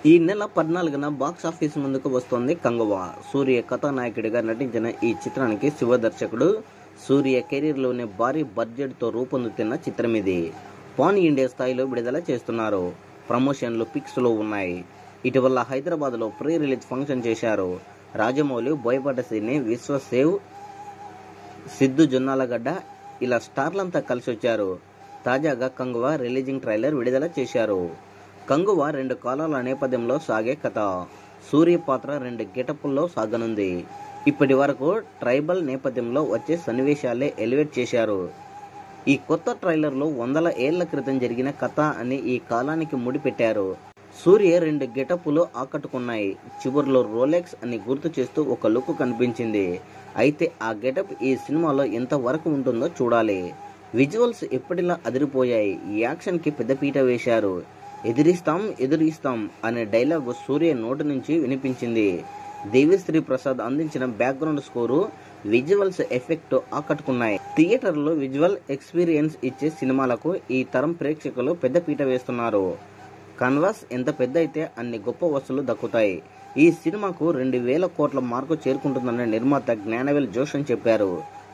ఈ నెల 14న బాక్సాఫీస్ ముందుకు వస్తోంది కంగువ. సూర్య కథానాయకుడిగా నటించిన ఈ చిత్రానికి శివ దర్శకుడు. సూర్య కెరీర్లోనే భారీ బడ్జెట్తో రూపొందుతున్న చిత్రం ఇది. పాన్ ఇండియా స్థాయిలో విడుదల చేస్తున్నారు. ప్రమోషన్లు పిక్స్లో ఉన్నాయి. ఇటీవల హైదరాబాద్లో ప్రీ రిలీజ్ ఫంక్షన్ చేశారు. రాజమౌళి, బోయపాటి శ్రీని, విశ్వసేవ్, సిద్ధు జొన్నాలగడ్డ ఇలా స్టార్లంతా కలిసి వచ్చారు. తాజాగా కంగువ రిలీజింగ్ ట్రైలర్ విడుదల చేశారు. కంగువ 2 కాలాల నేపథ్యంలో సాగే కథ. సూర్య పాత్ర 2 గెటప్ల్లో సాగనుంది. ఇప్పటి వరకు ట్రైబల్ నేపథ్యంలో వచ్చే సన్నివేశాలే ఎలివేట్ చేశారు. ఈ కొత్త ట్రైలర్లో 100 ఏళ్ల క్రితం జరిగిన కథ అని ఈ కాలానికి ముడిపెట్టారు. సూర్య 2 గెటప్లు ఆకట్టుకున్నాయి. చివరిలో రోలెక్స్ అని గుర్తు చేస్తూ ఒక లుక్ కనిపించింది. అయితే ఆ గెటప్ ఈ సినిమాలో ఎంత వరకు ఉంటుందో చూడాలి. విజువల్స్ ఎప్పటిలా అదిరిపోయాయి. యాక్షన్కి పెద్దపీట వేశారు. ఎదిరిస్తాం అనే డైలాగు సూర్య నోటి నుంచి వినిపించింది. దేవిశ్రీ ప్రసాద్ అందించిన బ్యాక్గ్రౌండ్ స్కోరు, విజువల్స్ ఎఫెక్ట్ ఆకట్టుకున్నాయి. థియేటర్లో విజువల్ ఎక్స్పీరియన్స్ ఇచ్చే సినిమాలకు ఈ తరం ప్రేక్షకులు పెద్దపీట వేస్తున్నారు. కాన్వాస్ ఎంత పెద్ద అయితే అన్ని గొప్ప వసూళ్లు దక్కుతాయి. ఈ సినిమాకు 2000 కోట్ల మార్కు చేరుకుంటుందని నిర్మాత జ్ఞానవేల్ జోషన్ చెప్పారు.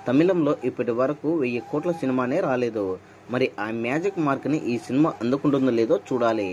తమిళంలో ఇప్పటి వరకు 1000 కోట్ల సినిమానే రాలేదు. మరి ఆ మ్యాజిక్ మార్క్ ని ఈ సినిమా అందుకుంటుందో లేదో చూడాలి.